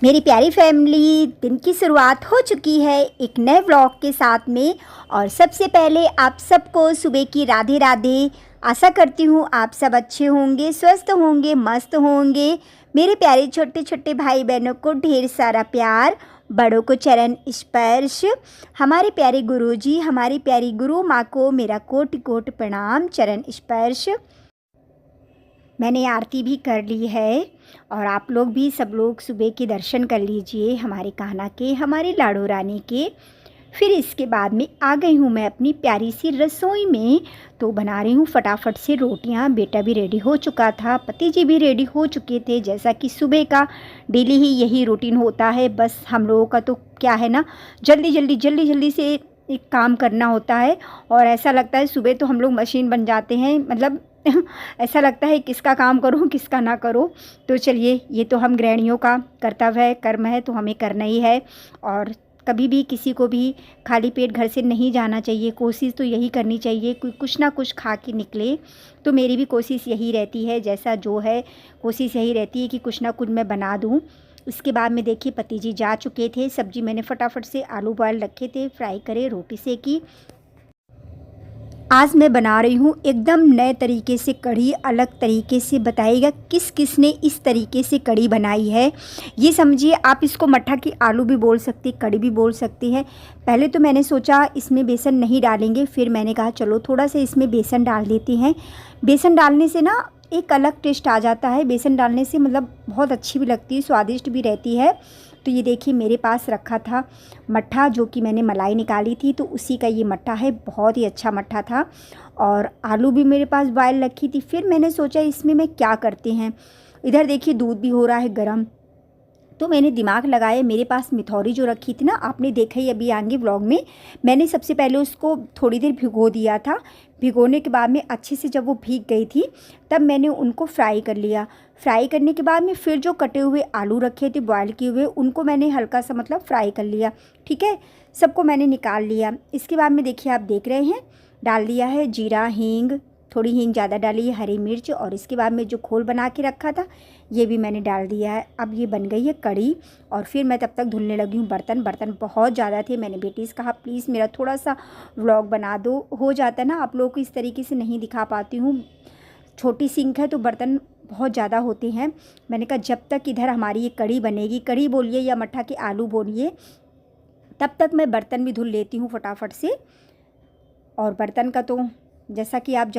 मेरी प्यारी फैमिली, दिन की शुरुआत हो चुकी है एक नए व्लॉग के साथ में। और सबसे पहले आप सबको सुबह की राधे राधे। आशा करती हूँ आप सब अच्छे होंगे, स्वस्थ होंगे, मस्त होंगे। मेरे प्यारे छोटे छोटे भाई बहनों को ढेर सारा प्यार, बड़ों को चरण स्पर्श। हमारे प्यारे गुरुजी, हमारी प्यारी गुरु माँ को मेरा कोटि कोटि प्रणाम, चरण स्पर्श। मैंने आरती भी कर ली है और आप लोग भी सब लोग सुबह के दर्शन कर लीजिए हमारे कान्हा के, हमारे लाडो रानी के। फिर इसके बाद में आ गई हूँ मैं अपनी प्यारी सी रसोई में। तो बना रही हूँ फटाफट से रोटियाँ। बेटा भी रेडी हो चुका था, पति जी भी रेडी हो चुके थे। जैसा कि सुबह का डेली ही यही रूटीन होता है। बस हम लोगों का तो क्या है ना, जल्दी जल्दी जल्दी जल्दी से एक काम करना होता है। और ऐसा लगता है सुबह तो हम लोग मशीन बन जाते हैं, मतलब ऐसा लगता है किसका काम करूं किसका ना करूं। तो चलिए, ये तो हम गृहिणियों का कर्तव्य है, कर्म है, तो हमें करना ही है। और कभी भी किसी को भी खाली पेट घर से नहीं जाना चाहिए। कोशिश तो यही करनी चाहिए कोई कुछ ना कुछ खा के निकले। तो मेरी भी कोशिश यही रहती है, जैसा जो है कोशिश यही रहती है कि कुछ ना कुछ मैं बना दूँ। इसके बाद में देखिए पति जी जा चुके थे। सब्जी मैंने फटाफट से आलू बॉयल रखे थे, फ्राई करे, रोटी सेकी। आज मैं बना रही हूँ एकदम नए तरीके से कढ़ी, अलग तरीके से। बताइएगा किस किस ने इस तरीके से कढ़ी बनाई है। ये समझिए, आप इसको मट्ठा की आलू भी बोल सकते, कढ़ी भी बोल सकते हैं। पहले तो मैंने सोचा इसमें बेसन नहीं डालेंगे, फिर मैंने कहा चलो थोड़ा सा इसमें बेसन डाल देते हैं। बेसन डालने से ना एक अलग टेस्ट आ जाता है। बेसन डालने से मतलब बहुत अच्छी भी लगती है, स्वादिष्ट भी रहती है। तो ये देखिए मेरे पास रखा था मट्ठा, जो कि मैंने मलाई निकाली थी, तो उसी का ये मट्ठा है। बहुत ही अच्छा मट्ठा था। और आलू भी मेरे पास बॉयल रखी थी। फिर मैंने सोचा इसमें मैं क्या करते हैं। इधर देखिए दूध भी हो रहा है गरम। तो मैंने दिमाग लगाया, मेरे पास मिथौरी जो रखी थी ना, आपने देखा ही अभी आगे व्लॉग में, मैंने सबसे पहले उसको थोड़ी देर भिगो दिया था। भिगोने के बाद में अच्छे से जब वो भीग गई थी, तब मैंने उनको फ्राई कर लिया। फ्राई करने के बाद में फिर जो कटे हुए आलू रखे थे बॉयल किए हुए, उनको मैंने हल्का सा मतलब फ्राई कर लिया। ठीक है, सबको मैंने निकाल लिया। इसके बाद में देखिए आप देख रहे हैं, डाल दिया है जीरा, हींग, थोड़ी हींग ज़्यादा डाली है, हरी मिर्च। और इसके बाद में जो खोल बना के रखा था ये भी मैंने डाल दिया है। अब ये बन गई है कढ़ी। और फिर मैं तब तक धुलने लगी हूँ बर्तन। बर्तन बहुत ज़्यादा थे। मैंने बेटी से कहा प्लीज़ मेरा थोड़ा सा व्लॉग बना दो। हो जाता है ना, आप लोगों को इस तरीके से नहीं दिखा पाती हूँ, छोटी सिंक है तो बर्तन बहुत ज़्यादा होते हैं। मैंने कहा जब तक इधर हमारी ये कढ़ी बनेगी, कढ़ी बोलिए या मट्ठा के आलू बोलिए, तब तक मैं बर्तन भी धुल लेती हूँ फटाफट से। और बर्तन का तो जैसा कि आप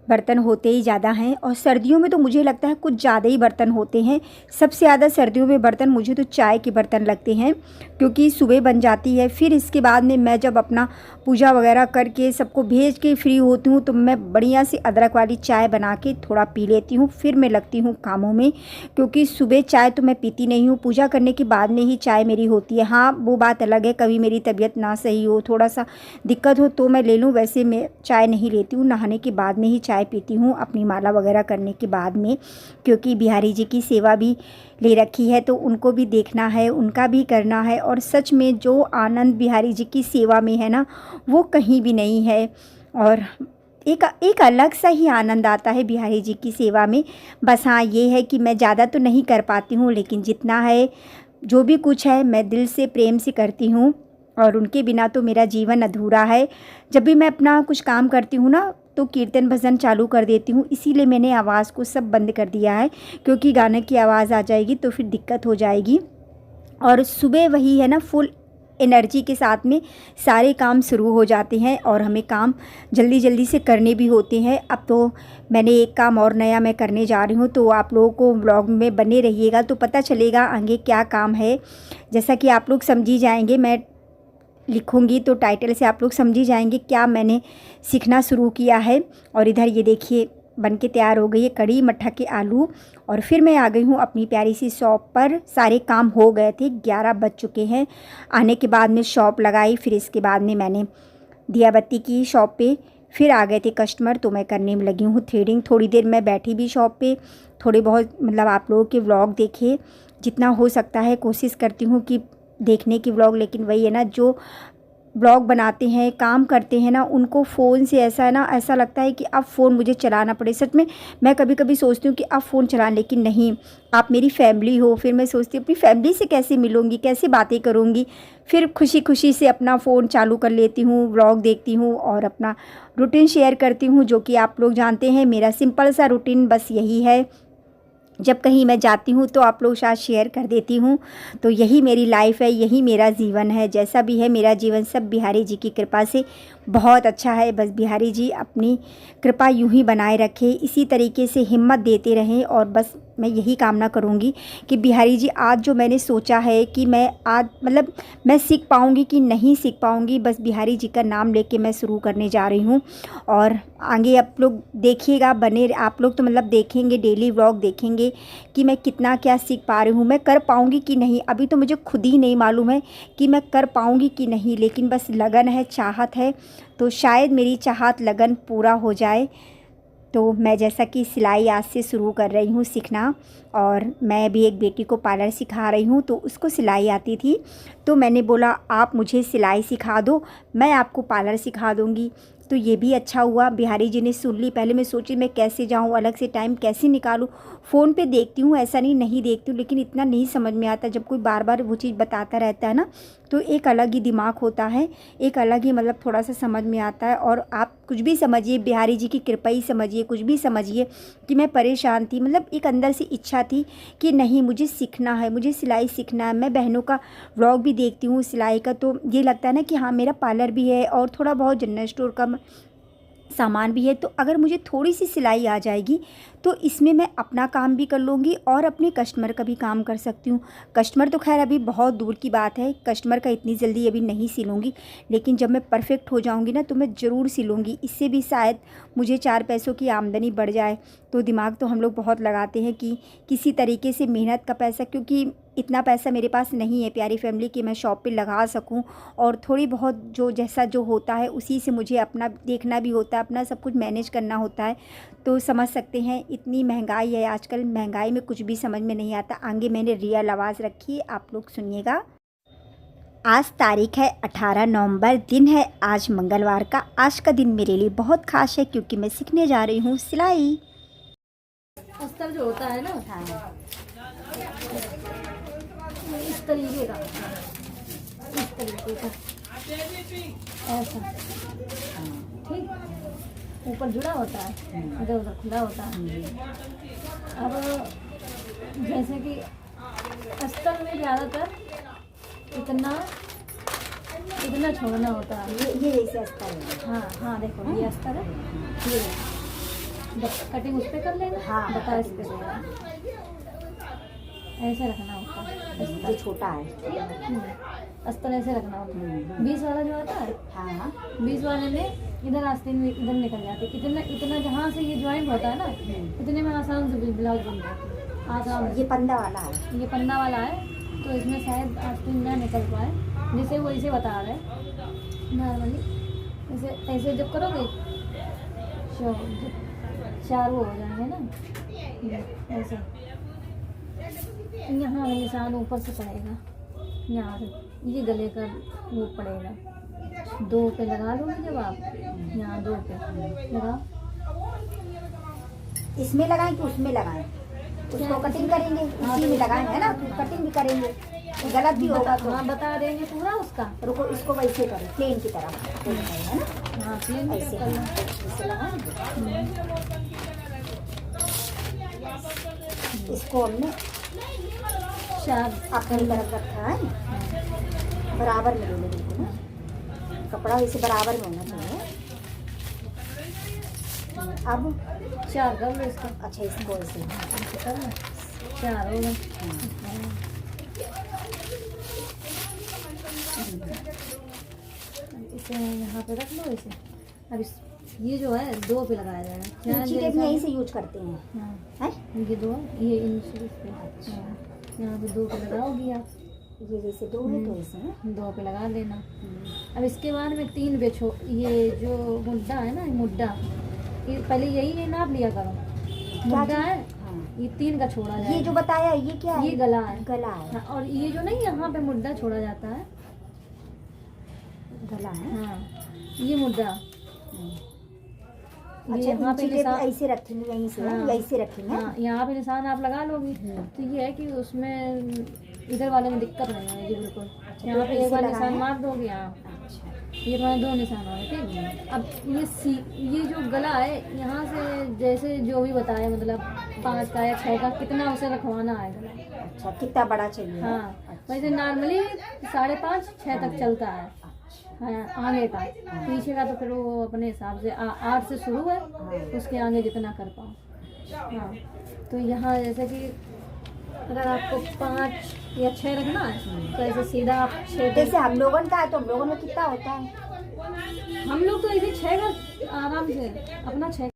बर्तन होते ही ज़्यादा हैं। और सर्दियों में तो मुझे लगता है कुछ ज़्यादा ही बर्तन होते हैं। सबसे ज़्यादा सर्दियों में बर्तन मुझे तो चाय के बर्तन लगते हैं, क्योंकि सुबह बन जाती है। फिर इसके बाद में मैं जब अपना पूजा वगैरह करके सबको भेज के फ्री होती हूँ, तो मैं बढ़िया से अदरक वाली चाय बना के थोड़ा पी लेती हूँ। फिर मैं लगती हूँ कामों में, क्योंकि सुबह चाय तो मैं पीती नहीं हूँ। पूजा करने के बाद में ही चाय मेरी होती है। हाँ, वो बात अलग है, कभी मेरी तबीयत ना सही हो, थोड़ा सा दिक्कत हो तो मैं ले लूँ, वैसे मैं चाय नहीं लेती हूँ। नहाने के बाद में ही चाय पीती हूँ, अपनी माला वगैरह करने के बाद में। क्योंकि बिहारी जी की सेवा भी ले रखी है, तो उनको भी देखना है, उनका भी करना है। और सच में जो आनंद बिहारी जी की सेवा में है ना, वो कहीं भी नहीं है। और एक अलग सा ही आनंद आता है बिहारी जी की सेवा में। बस हाँ, ये है कि मैं ज़्यादा तो नहीं कर पाती हूँ, लेकिन जितना है, जो भी कुछ है, मैं दिल से प्रेम से करती हूँ। और उनके बिना तो मेरा जीवन अधूरा है। जब भी मैं अपना कुछ काम करती हूँ ना, तो कीर्तन भजन चालू कर देती हूँ। इसीलिए मैंने आवाज़ को सब बंद कर दिया है, क्योंकि गाने की आवाज़ आ जाएगी तो फिर दिक्कत हो जाएगी। और सुबह वही है ना, फुल एनर्जी के साथ में सारे काम शुरू हो जाते हैं और हमें काम जल्दी जल्दी से करने भी होते हैं। अब तो मैंने एक काम और नया मैं करने जा रही हूँ, तो आप लोगों को व्लॉग में बने रहिएगा तो पता चलेगा आगे क्या काम है। जैसा कि आप लोग समझी जाएंगे, मैं लिखूंगी तो टाइटल से आप लोग समझी जाएंगे क्या मैंने सीखना शुरू किया है। और इधर ये देखिए बन के तैयार हो गई है कढ़ी मट्ठा के आलू। और फिर मैं आ गई हूँ अपनी प्यारी सी शॉप पर। सारे काम हो गए थे, 11 बज चुके हैं। आने के बाद में शॉप लगाई, फिर इसके बाद में मैंने दिया बत्ती की शॉप पे। फिर आ गए थे कस्टमर, तो मैं करने में लगी हूँ थ्रेडिंग। थोड़ी देर मैं बैठी भी शॉप पे, थोड़े बहुत मतलब आप लोगों के व्लॉग देखे, जितना हो सकता है कोशिश करती हूँ कि देखने की व्लॉग। लेकिन वही है ना, जो ब्लॉग बनाते हैं, काम करते हैं ना, उनको फ़ोन से ऐसा है ना, ऐसा लगता है कि अब फ़ोन मुझे चलाना पड़े। सच में मैं कभी कभी सोचती हूँ कि अब फ़ोन चलाएं, लेकिन नहीं, आप मेरी फैमिली हो। फिर मैं सोचती हूँ अपनी फैमिली से कैसे मिलूँगी, कैसे बातें करूँगी। फिर खुशी खुशी से अपना फ़ोन चालू कर लेती हूँ, व्लॉग देखती हूँ और अपना रूटीन शेयर करती हूँ, जो कि आप लोग जानते हैं मेरा सिंपल सा रूटीन बस यही है। जब कहीं मैं जाती हूँ तो आप लोग साथ शेयर कर देती हूँ। तो यही मेरी लाइफ है, यही मेरा जीवन है। जैसा भी है मेरा जीवन सब बिहारी जी की कृपा से बहुत अच्छा है। बस बिहारी जी अपनी कृपा यूं ही बनाए रखें, इसी तरीके से हिम्मत देते रहें। और बस मैं यही कामना करूँगी कि बिहारी जी आज जो मैंने सोचा है कि मैं आज मतलब मैं सीख पाऊँगी कि नहीं सीख पाऊँगी, बस बिहारी जी का नाम लेके मैं शुरू करने जा रही हूँ। और आगे आप लोग देखिएगा, बने आप लोग तो मतलब देखेंगे, डेली व्लॉग देखेंगे कि मैं कितना क्या सीख पा रही हूँ, मैं कर पाऊँगी कि नहीं। अभी तो मुझे खुद ही नहीं मालूम है कि मैं कर पाऊँगी कि नहीं, लेकिन बस लगन है, चाहत है, तो शायद मेरी चाहत लगन पूरा हो जाए। तो मैं जैसा कि सिलाई आज से शुरू कर रही हूँ सीखना, और मैं भी एक बेटी को पार्लर सिखा रही हूँ, तो उसको सिलाई आती थी। तो मैंने बोला आप मुझे सिलाई सिखा दो, मैं आपको पार्लर सिखा दूँगी। तो ये भी अच्छा हुआ, बिहारी जी ने सुन ली। पहले मैं सोची मैं कैसे जाऊँ, अलग से टाइम कैसे निकालूँ। फ़ोन पे देखती हूँ, ऐसा नहीं देखती हूँ, लेकिन इतना नहीं समझ में आता। जब कोई बार बार वो चीज़ बताता रहता है ना, तो एक अलग ही दिमाग होता है, एक अलग ही मतलब थोड़ा सा समझ में आता है। और आप कुछ भी समझिए, बिहारी जी की कृपा ही समझिए, कुछ भी समझिए कि मैं परेशान थी। मतलब एक अंदर से इच्छा थी कि नहीं मुझे सीखना है, मुझे सिलाई सीखना है। मैं बहनों का व्लॉग भी देखती हूँ सिलाई का, तो ये लगता है ना कि हाँ मेरा पार्लर भी है और थोड़ा बहुत जनरल स्टोर का सामान भी है। तो अगर मुझे थोड़ी सी सिलाई आ जाएगी तो इसमें मैं अपना काम भी कर लूँगी और अपने कस्टमर का भी काम कर सकती हूँ। कस्टमर तो खैर अभी बहुत दूर की बात है, कस्टमर का इतनी जल्दी अभी नहीं सिलूँगी, लेकिन जब मैं परफेक्ट हो जाऊँगी ना तो मैं ज़रूर सिलूँगी। इससे भी शायद मुझे 4 पैसों की आमदनी बढ़ जाए। तो दिमाग तो हम लोग बहुत लगाते हैं कि किसी तरीके से मेहनत का पैसा, क्योंकि इतना पैसा मेरे पास नहीं है प्यारी फैमिली कि मैं शॉप पे लगा सकूं, और थोड़ी बहुत जो जैसा जो होता है उसी से मुझे अपना देखना भी होता है, अपना सब कुछ मैनेज करना होता है। तो समझ सकते हैं इतनी महंगाई है आजकल, महंगाई में कुछ भी समझ में नहीं आता। आगे मैंने रियल आवाज़ रखी है, आप लोग सुनिएगा। आज तारीख है 18 नवंबर, दिन है आज मंगलवार का। आज का दिन मेरे लिए बहुत खास है क्योंकि मैं सीखने जा रही हूँ सिलाई। अस्तर जो होता है ना, इस तरीके का, इस तरीके का ऐसा, ठीक, ऊपर जुड़ा होता है, इधर उधर खुला होता है। अब जैसे कि अस्तर में ज़्यादातर इतना इतना छोड़ना होता है। ये जैसे अस्तर है। हाँ हाँ, देखो ये अस्तर है, ये कटिंग उस पर कर लेना। हाँ, बता इस पे ऐसे रखना होता है। ये छोटा है। अस्तर ऐसे रखना होता है। 20 वाला जो आता है, हाँ 20 वाले में इधर आस्तीन में इधर निकल जाते, इतना इतना जहाँ से ये ज्वाइंट होता है ना, इतने में आसान से ब्लाउज बन जाती है, आसान। ये पंदा वाला है, ये पन्ना वाला है, तो इसमें शायद आस्तीन ना निकल पाए, जैसे वो इसे बता रहे नॉर्मली। ऐसे ऐसे जब करोगे चार वो हो जाएंगे ना, ऐसे। यहाँ निशान ऊपर से पड़ेगा, यहाँ से ये गले का वो पड़ेगा। 2 पे लगा लोगे जब आप, यहाँ 2 पे लगाओ। इसमें लगाएं कि उसमें लगाएं? उसको कटिंग करेंगे, उसी में लगाएं है ना, कटिंग भी करेंगे, गलत भी होगा तो हाँ बता देंगे पूरा उसका। रुको, इसको वैसे करें प्लेन की तरह है ना। हाँ प्लेन ऐसे कर लो। ऐसे लगाएं। इसको हमने 4 अपनी तरफ रखा है, बराबर में लेने बिल्कुल ना, कपड़ा वैसे बराबर में होना चाहिए। अब 4 कर लो इसका। अच्छा, इसको ऐसे कर लो, 4 हो गए। इसे यहाँ पे रख लो इसे। अब ये जो है 2 पे लगाया जाएगा। इंची टेप यहीं से यूज करते हैं। हाँ, हैं ये 2, ये इंच पे। यहाँ पे 2 पे लगाओगी आप, ये जैसे 2 है तो इसमें 2 पे लगा लेना। अब इसके बाद में 3 पे ये जो मुड्डा है ना, मुड्डा, ये पहले यही नाप लिया करो। मुड्डा है, ये 3 का छोड़ा जाए। ये जो बताया ये क्या है? ये गला है। गला है। हाँ, और ये जो नहीं यहाँ पे मुड्डा छोड़ा जाता है, गला है। हाँ, ये मुद्दा, ये अच्छा, यहाँ पे इंची टेप निशान, ऐसे रखेंगे, यहीं से हाँ, यहीं से रखेंगे। हाँ, यहाँ पे निशान आप लगा लोगी। तो ये है कि उसमें इधर वाले में दिक्कत नहीं आएगी बिल्कुल। यहाँ पे एक बार निशान मार दोगे। हाँ, अच्छा, ये तुम्हारे 2 निशान हो गए, ठीक। अब ये जो गला है, यहाँ से जैसे जो भी बताया, मतलब 5 का या 6 का कितना उसे रखवाना है गला। अच्छा, कितना बड़ा चाहिए? हाँ, वैसे नॉर्मली 5.5 6 तक चलता है। हाँ, आगे का, पीछे का तो फिर वो अपने हिसाब से 8 से शुरू है, उसके आगे जितना कर पाओ। हाँ, तो यहाँ जैसे कि अगर आपको 5 या 6 रखना है तो ऐसे सीधा आप 6, जैसे हम लोगों का है तो हम लोगों में कितना होता है? हम लोग तो ऐसे 6 का आराम से अपना 6।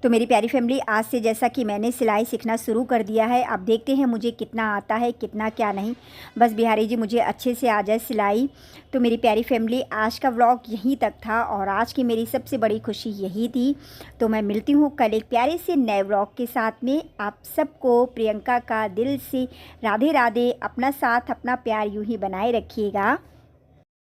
तो मेरी प्यारी फैमिली, आज से जैसा कि मैंने सिलाई सीखना शुरू कर दिया है, अब देखते हैं मुझे कितना आता है, कितना क्या नहीं। बस बिहारी जी मुझे अच्छे से आ जाए सिलाई। तो मेरी प्यारी फैमिली, आज का व्लॉग यहीं तक था और आज की मेरी सबसे बड़ी खुशी यही थी। तो मैं मिलती हूँ कल एक प्यारे से नए व्लॉग के साथ में। आप सबको प्रियंका का दिल से राधे राधे। अपना साथ अपना प्यार यूँ ही बनाए रखिएगा।